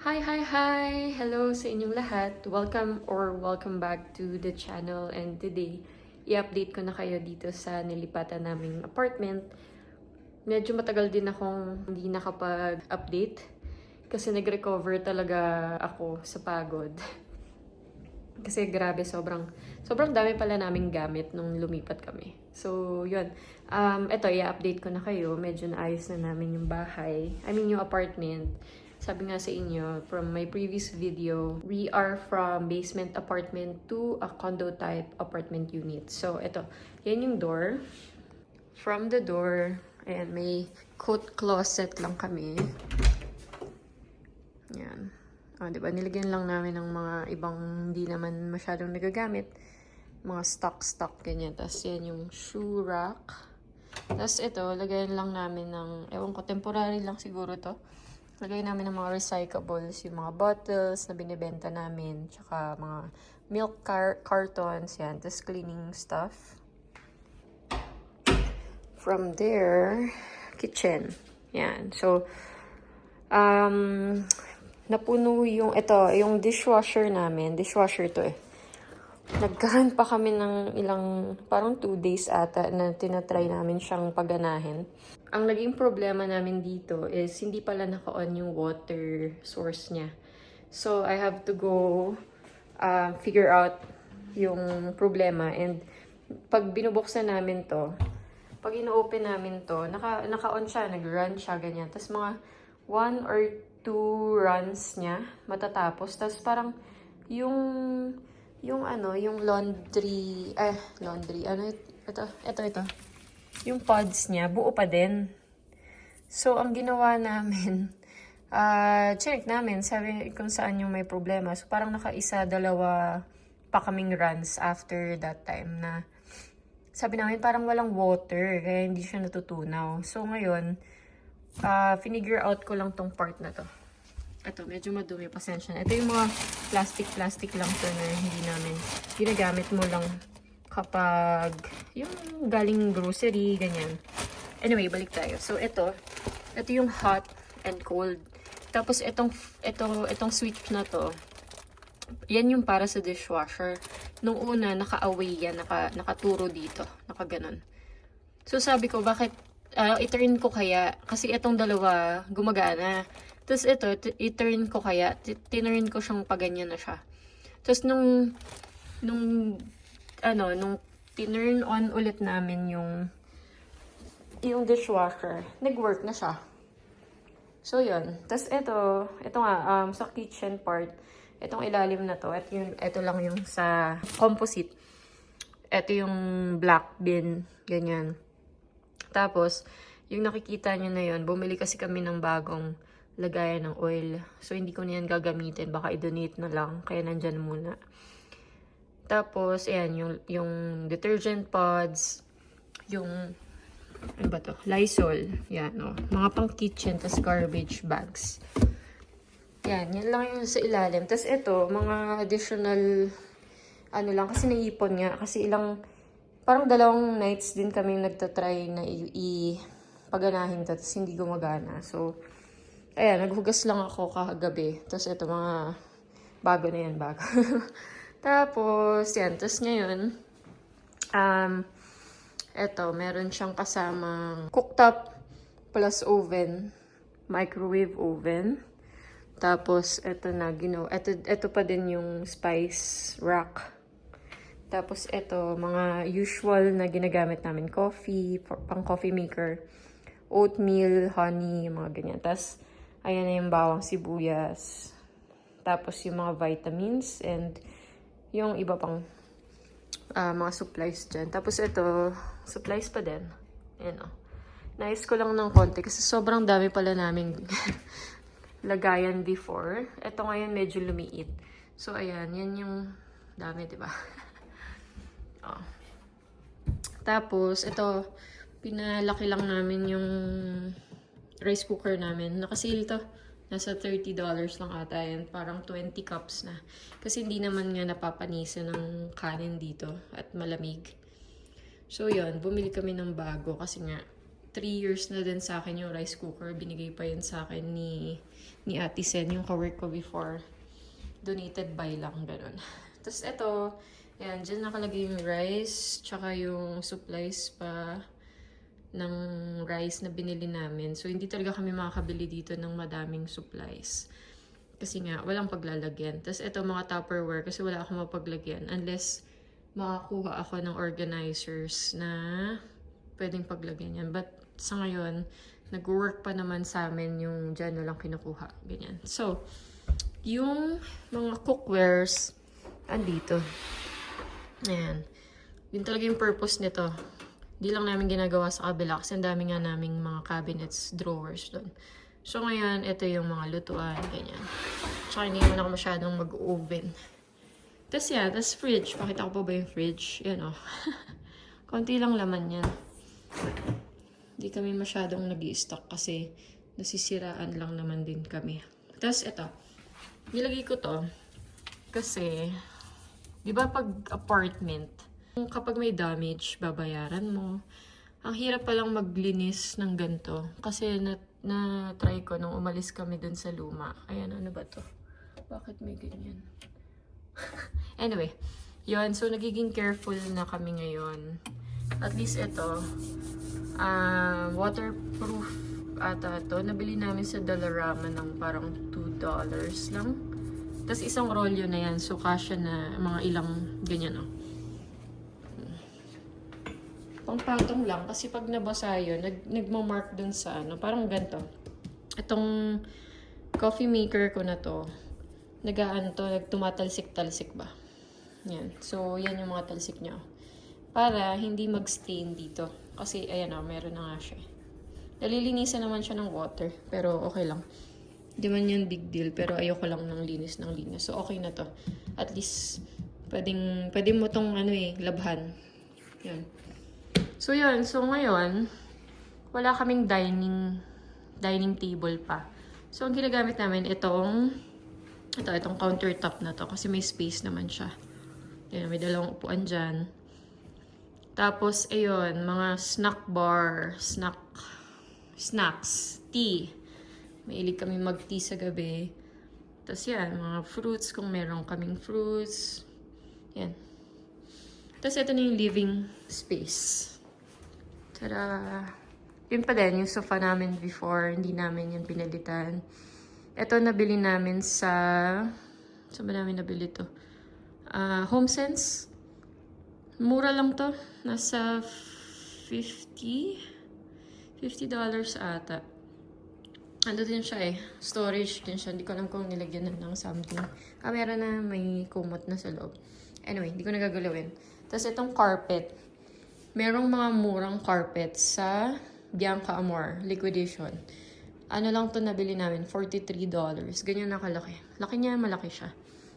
Hi, hi, hi! Hello sa inyong lahat. Welcome back to the channel. And today, i-update ko na kayo dito sa nilipatan naming apartment. Medyo matagal din akong hindi nakapag-update kasi nag-recover talaga ako sa pagod. Kasi grabe, sobrang dami pala naming gamit nung lumipat kami. So, yun. Eto, i-update ko na kayo. Medyo naayos na namin yung bahay. Yung apartment. Sabi nga sa inyo, from my previous video, we are from basement apartment to a condo type apartment unit. So, eto. Yan yung door. From the door, ayan, may coat closet lang kami. Yan. Diba? Nilagyan lang namin ng mga ibang hindi naman masyadong nagagamit. Mga stock, ganyan. Tapos yan yung shoe rack. Tapos ito, lagayan lang namin ng, ewan ko, temporary lang siguro to. Lagayan namin ng mga recyclables, yung mga bottles na binibenta namin. Tsaka mga milk cartons, yan. Tapos cleaning stuff. From there, kitchen. Yan. So, napuno yung dishwasher namin. Dishwasher to eh. Nagkaroon pa kami ng ilang, parang 2 days ata na tinatry namin siyang paganahin. Ang naging problema namin dito is hindi pala naka-on yung water source niya. So, I have to go figure out yung problema. And pag binubuksan namin to, pag ino-open namin to, naka-on siya, nag-run siya, ganyan. Tapos mga 1 or 2 runs niya matatapos. Tapos parang yung laundry, ito. Yung pods niya, buo pa din. So, ang ginawa namin, check namin, sabi kung saan yung may problema. So, parang naka-isa, dalawa pa kaming runs after that time na sabi namin parang walang water, kaya hindi siya natutunaw. So, ngayon, finigure out ko lang tong part na to. Ito, medyo madumi, pasensya na. Ito yung mga plastic lang to na hindi namin ginagamit mo lang kapag yung galing grocery, ganyan. Anyway, balik tayo. So, ito yung hot and cold. Tapos, itong switch na to, yan yung para sa dishwasher. Nung una, naka-away yan, nakaturo dito, nakaganon. So, sabi ko, bakit i-turn ko kaya? Kasi itong dalawa, gumagana. Tapos ito, i-turn ko kaya, tinurn ko siyang paganyan na siya. Tapos nung tinurn on ulit namin yung dishwasher, nag-work na siya. So, yun. Tapos ito nga, sa kitchen part, itong ilalim na to, ito lang yung sa composite. Ito yung black bin, ganyan. Tapos, yung nakikita nyo na yun, bumili kasi kami ng bagong lagayan ng oil. So, hindi ko na yan gagamitin. Baka i-donate na lang. Kaya nandyan muna. Tapos, ayan, yung detergent pods, yung, ano ba to? Lysol. Yan, oh. Mga pang kitchen, tas garbage bags. Yan lang yung sa ilalim. Tas ito, mga additional, lang, kasi naipon nga. Kasi parang 2 nights din kami nagtatry na paganahin to, tas hindi gumagana. So, ayan, naghugas lang ako kagabi. Tapos ito, mga bago na yan, bago. Tapos, yan. Tapos ngayon, ito, meron siyang kasamang cooktop plus oven, microwave oven. Tapos, ito pa din yung spice rack. Tapos, ito, mga usual na ginagamit namin. Coffee, pang coffee maker, oatmeal, honey, mga ganyan. Tapos, ayan na yung bawang sibuyas. Tapos yung mga vitamins and yung iba pang mga supplies dyan. Tapos ito, supplies pa din. Ayan o. Nais ko lang ng konti kasi sobrang dami pala naming lagayan before. Ito ngayon medyo lumiit. So ayan, yan yung dami, diba? Oh. Tapos ito, pinalaki lang namin yung rice cooker namin. Nakasale to. Nasa $30 lang ata yan. Parang 20 cups na. Kasi hindi naman nga napapanisa ng kanin dito at malamig. So, yun. Bumili kami ng bago kasi nga 3 years na din sa akin yung rice cooker. Binigay pa yun sa akin ni Ate Sen, yung kawork ko before. Donated by lang, ganun. Tapos ito, yan, dyan nakalagay yung rice, tsaka yung supplies pa ng rice na binili namin. So, hindi talaga kami makakabili dito ng madaming supplies. Kasi nga, walang paglalagyan. Tapos ito, mga Tupperware, kasi wala akong mapaglagyan. Unless, makakuha ako ng organizers na pwedeng paglagyan yan. But, sa ngayon, nag-work pa naman sa amin yung dyan lang kinukuha. Ganyan. So, yung mga cookwares, andito. Ayan. Yun talaga yung purpose nito. Di lang namin ginagawa sa kabila kasi ang dami nga naming mga cabinets, drawers doon. So ngayon, ito yung mga lutuan, ganyan. Tsaka hindi naman ako masyadong mag-oven. Tapos yan, tapos fridge. Pakita ko pa ba yung fridge? Yan o. Konti lang laman yan. Hindi kami masyadong nag-i-stock kasi nasisiraan lang naman din kami. Tapos ito, nilagay ko to kasi, di ba pag apartment, kapag may damage, babayaran mo. Ang hirap palang maglinis ng ganito. Kasi na-try ko nung umalis kami dun sa luma. Ayan, ano ba to? Bakit may ganyan? Anyway, yun. So, nagiging careful na kami ngayon. At least ito, waterproof ata to. Nabili namin sa Dollarama ng parang $2 lang. Tapos isang rolyo na yan. So, kasya na mga ilang ganyan, oh. Pangpatong lang kasi pag nabasa yun, nagmamark dun sa ano, parang ganito. Itong coffee maker ko na to, nagtumatalsik-talsik ba. Yan. So, yan yung mga talsik niya. Para hindi mag-stain dito. Kasi, ayan o, meron na nga siya. Nalilinisan naman siya ng water, pero okay lang. Di man yun big deal, pero ayoko lang ng linis. So, okay na to. At least, pwede mo tong labhan. Yan. So, yun. So, ngayon, wala kaming dining table pa. So, ang ginagamit namin, itong countertop na to. Kasi may space naman siya. Yan, may dalawang upuan dyan. Tapos, ayun, mga snack bar, snacks, tea. Mahilig kami mag-tea sa gabi. Tapos, yan, mga fruits, kung meron kaming fruits. Yan. Tapos, ito na yung living space. Tada! Yun pa din, yung sofa namin before, hindi namin yun pinalitan. Ito nabili namin saan ba namin nabili to? HomeSense. Mura lang to. Nasa $50 ata. Ano din siya eh. Storage din siya. Hindi ko alam kung nilagyan ng something. Meron na may kumot na sa loob. Anyway, hindi ko nagagalawin. Tapos itong carpet. Merong mga murang carpet sa Bianca Amor liquidation. Ano lang to nabili namin? $43. Ganyan nakalaki. Laki niya, malaki siya.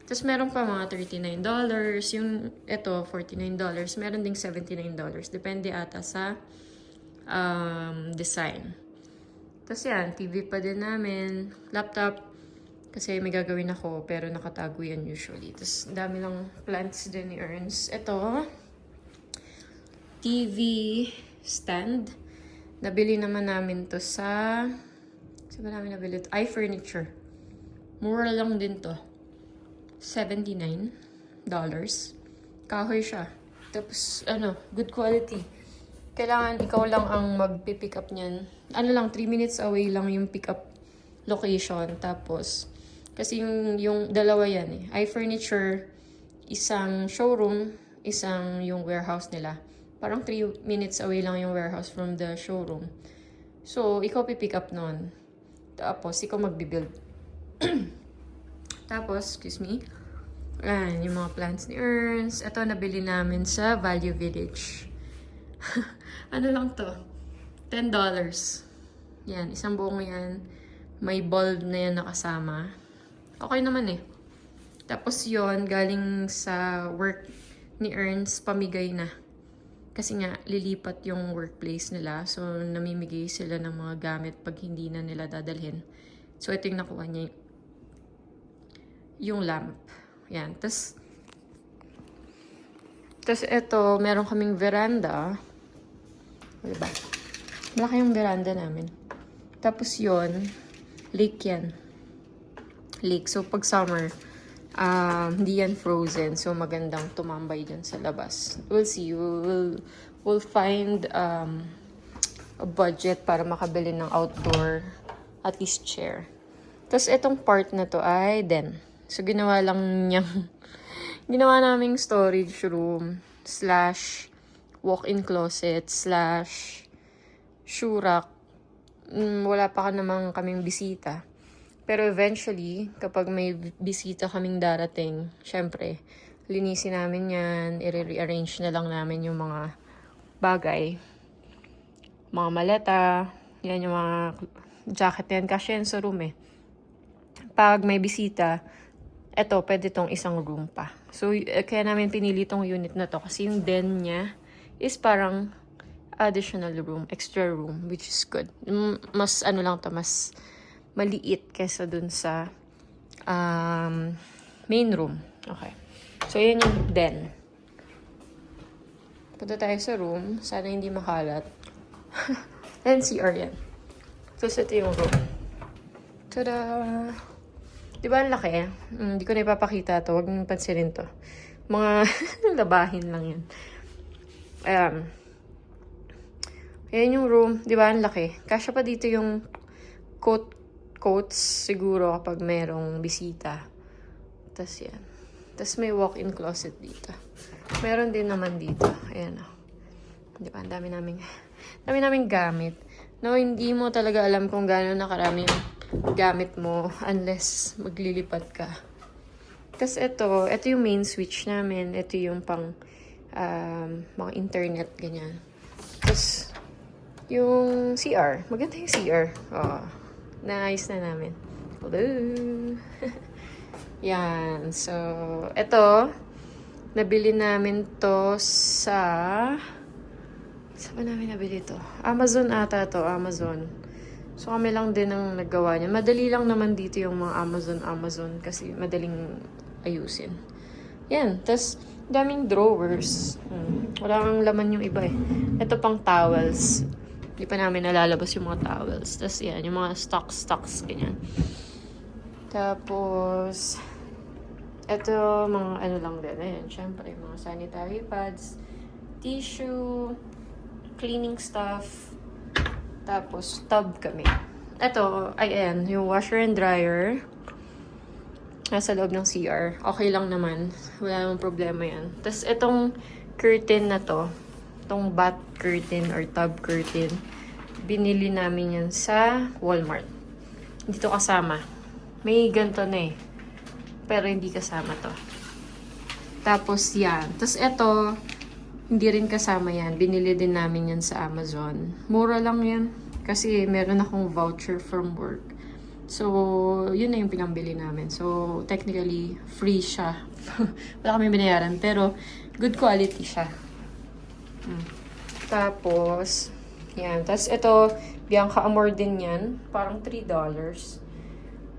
Tapos meron pa mga $39. Yung ito, $49. Meron ding $79. Depende ata sa design. Tapos yan, TV pa din namin. Laptop. Kasi may gagawin ako, pero nakatago yan usually. Tapos dami lang plants din ni Ernst. Ito, TV stand. Nabili naman namin to sa ba namin nabili to? iFurniture. Mura lang din to. $79. Kahoy siya. Tapos, good quality. Kailangan ikaw lang ang mag-pick up niyan. 3 minutes away lang yung pick up location. Tapos, kasi yung dalawa yan eh. iFurniture, isang showroom, isang yung warehouse nila. Parang 3 minutes away lang yung warehouse from the showroom. So, ikaw pipick up nun. Tapos, ikaw magbibuild. Tapos, excuse me. Ayan, yung mga plants ni Ernst. Ito, nabili namin sa Value Village. Ano lang to? $10. Yan, isang buong yan. May bulb na yan nakasama. Okay naman eh. Tapos yon galing sa work ni Ernst, pamigay na. Kasi nga, lilipat yung workplace nila. So, namimigay sila ng mga gamit pag hindi na nila dadalhin. So, ito yung nakuha niya. Yung lamp. Yan. Tapos ito, meron kaming veranda. Diba? Malaki yung veranda namin. Tapos yon lake yan. Lake. So, pag summer, hindi yan frozen. So, magandang tumambay dyan sa labas. We'll see. We'll find a budget para makabili ng outdoor at least chair. Tapos, itong part na to ay den. So, ginawa naming storage room / walk-in closet / shoe rack. Wala pa namang kaming bisita. Pero eventually, kapag may bisita kaming darating, syempre, linisin namin yan, i-rearrange na lang namin yung mga bagay. Mga maleta, yan yung mga jacket yan, kasi yan sa room eh. Pag may bisita, eto, pwede tong isang room pa. So, kaya namin pinili tong unit na to kasi yung den niya is parang additional room, extra room, which is good. Mas mas maliit kesa dun sa main room. Okay. So, yan yung den. Punta tayo sa room. Sana hindi makalat. And CR yan. So, ito yung room. Tada! Diba ang laki? Hindi ko na ipapakita to. Huwag niyong pansinin to. Mga labahin lang yan. Ayan yung room. Diba ang laki? Kasya pa dito yung coats siguro kapag merong bisita. Tapos yan. Tapos may walk-in closet dito. Meron din naman dito. Ayan o. Diba? Ang dami naming gamit. No, hindi mo talaga alam kung gaano nakarami yung gamit mo unless maglilipat ka. Tapos ito yung main switch namin. Ito yung pang mga internet, ganyan. Tapos yung CR. Maganda yung CR. Oh. Naayos na namin. Hello! Yan. So, ito, nabili namin to saan ba namin nabili to? Amazon ata to. Amazon. So, kami lang din ang naggawa niya. Madali lang naman dito yung mga Amazon kasi madaling ayusin. Yan. Tapos, daming drawers. Wala kang laman yung iba eh. Ito pang towels. Hindi pa namin nalalabas yung mga towels. Tapos yan, yung mga stocks, ganyan. Tapos, ito, mga ano lang din. Ayan, syempre, mga sanitary pads, tissue, cleaning stuff, tapos tub kami. Ito, ayan, yung washer and dryer. Nasa loob ng CR. Okay lang naman. Wala namang problema yan. Tapos, itong curtain na to, itong bath curtain or tub curtain, binili namin yan sa Walmart. Dito kasama. May ganito na eh. Pero hindi kasama to. Tapos yan. Tapos ito, hindi rin kasama yan. Binili din namin yan sa Amazon. Mura lang yan. Kasi meron akong voucher from work. So, yun na yung pinambili namin. So, technically, free siya. Wala kami binayaran. Pero, good quality siya. Tapos, yan. Tapos ito, Bianca Amor din yan. Parang $3.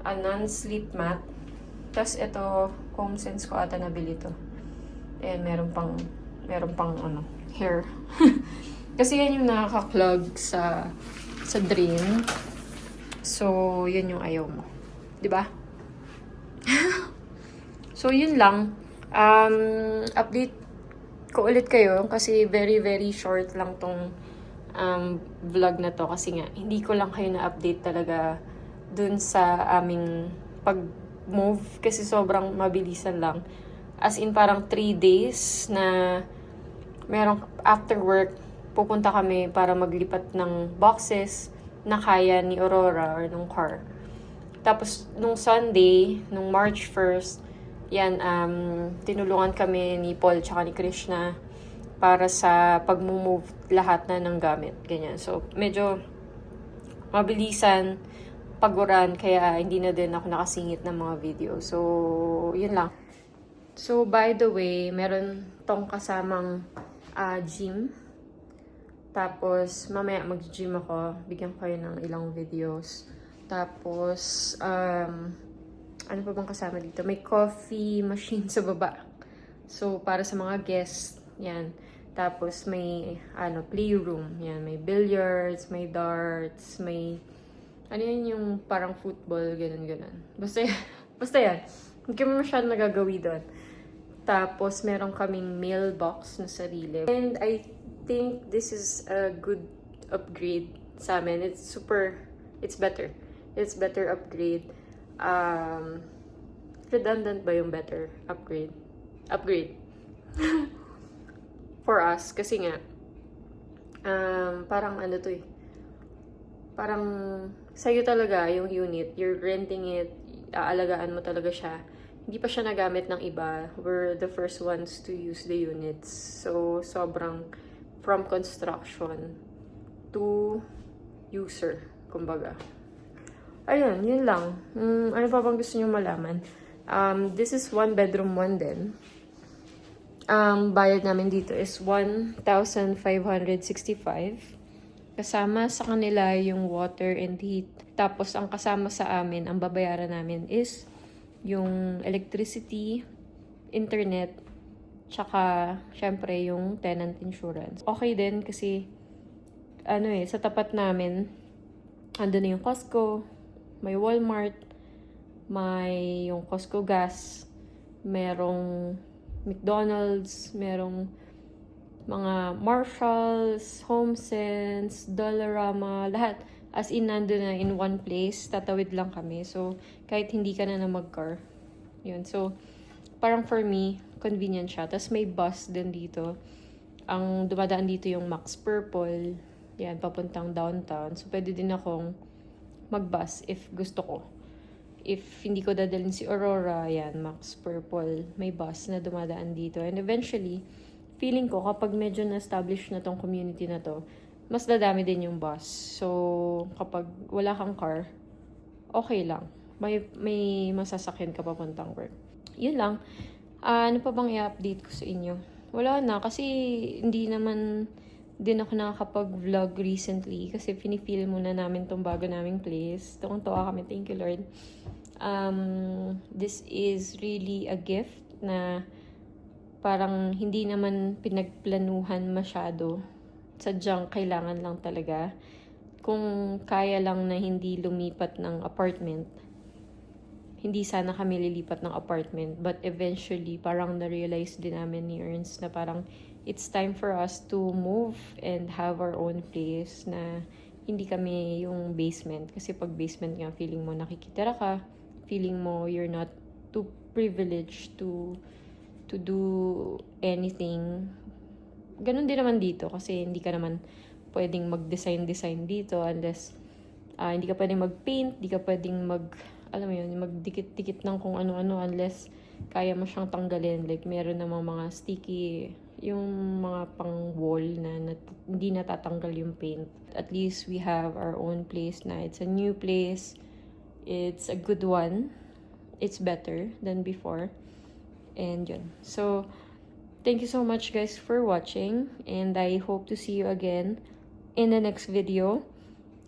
A non-sleep mat. Tapos ito, HomeSense ko ata nabili to. Ayan, meron pang hair. Kasi yan yung nakaka-clog sa drain. So, yun yung ayaw mo. 'Di ba? So, yun lang. Update ko ulit kayo kasi very, very short lang tong vlog na to. Kasi nga, hindi ko lang kayo na-update talaga dun sa aming pag-move. Kasi sobrang mabilisan lang. As in, parang 3 days na merong after work, pupunta kami para maglipat ng boxes na kaya ni Aurora or nung car. Tapos, nung Sunday, nung March 1st, yan, tinulungan kami ni Paul tsaka ni Krishna para sa pag-move lahat na ng gamit. Ganyan. So, medyo mabilisan, paguran, kaya hindi na din ako nakasingit ng mga video. So, yun lang. So, by the way, meron tong kasamang gym. Tapos, mamaya mag-gym ako. Bigyan ko kayo ng ilang videos. Tapos, ano pa bang kasama dito? May coffee machine sa baba. So, para sa mga guests, yan. Tapos may playroom. Yan, may billiards, may darts, may yung parang football, ganun. Basta yan. Hindi kami masyadong nagagawi doon. Tapos meron kaming mailbox na sarili. And I think this is a good upgrade sa amin. It's better. It's better upgrade. Redundant ba yung better upgrade? Upgrade. For us, kasi nga, parang parang sa'yo talaga yung unit, you're renting it, aalagaan mo talaga siya. Hindi pa siya nagamit ng iba. We're the first ones to use the units. So, sobrang from construction to user, kumbaga. Ayun, yun lang. Ano pa bang gusto nyo malaman? This is 1 bedroom 1 din. Bayad namin dito is 1,565. Kasama sa kanila yung water and heat. Tapos, ang kasama sa amin, ang babayaran namin is yung electricity, internet, tsaka, syempre, yung tenant insurance. Okay din kasi, sa tapat namin, andun na yung Costco, may Walmart, may yung Costco gas, merong McDonald's, merong mga Marshalls, HomeSense, Dollarama, lahat. As in, nandun na in one place, tatawid lang kami. So, kahit hindi ka na mag-car. Yun. So, parang for me, convenient siya. Tapos may bus din dito. Ang dumadaan dito yung Max Purple. Yan, papuntang downtown. So, pwede din akong mag-bus if gusto ko. If hindi ko dadalhin si Aurora, yan, Max Purple. May bus na dumadaan dito. And eventually, feeling ko kapag medyo na-establish na tong community na to, mas dadami din yung bus. So, kapag wala kang car, okay lang. May masasakyan ka papuntang work. Yun lang. Ano pa bang i-update ko sa inyo? Wala na, kasi hindi naman din ako nakakapag-vlog recently kasi pinifeel muna namin tong bago naming place. Tuwang-tuwa kami. Thank you, Lord. This is really a gift na parang hindi naman pinagplanuhan masyado. Sadyang kailangan lang talaga. Kung kaya lang na hindi lumipat ng apartment, hindi sana kami lilipat ng apartment. But eventually, parang na-realize din namin ni Ernst na parang it's time for us to move and have our own place na hindi kami yung basement. Kasi pag basement nga, feeling mo nakikitira ka, feeling mo you're not too privileged to do anything. Ganun din naman dito kasi hindi ka naman pwedeng mag-design dito unless hindi ka pwedeng mag-paint, hindi ka pwedeng magdikit-dikit ng kung ano-ano unless kaya mo siyang tanggalin. Like, meron namang mga sticky, yung mga pang-wall na hindi natatanggal yung paint. At least we have our own place na it's a new place. It's a good one. It's better than before. And yun. So, thank you so much guys for watching. And I hope to see you again in the next video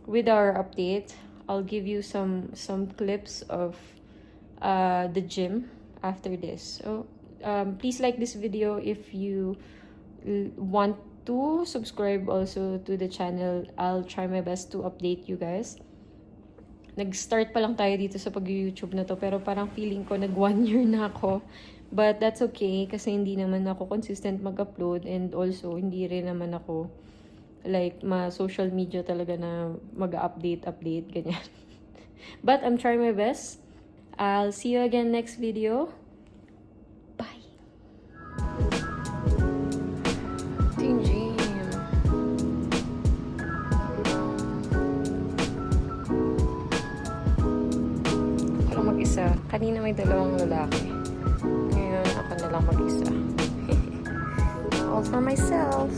with our update. I'll give you some clips of the gym after this. So, please like this video if you want to subscribe also to the channel. I'll try my best to update you guys. Nag-start pa lang tayo dito sa pag-YouTube na to, pero parang feeling ko nag 1 year na ako. But that's okay kasi hindi naman ako consistent mag-upload and also hindi rin naman ako like social media talaga na mag-update, ganyan. But I'm trying my best. I'll see you again next video. Bye! Ting gym. Ako lang mag-isa. Kanina may 2 lalaki. Ngayon, ako na lang mag-isa. All for myself.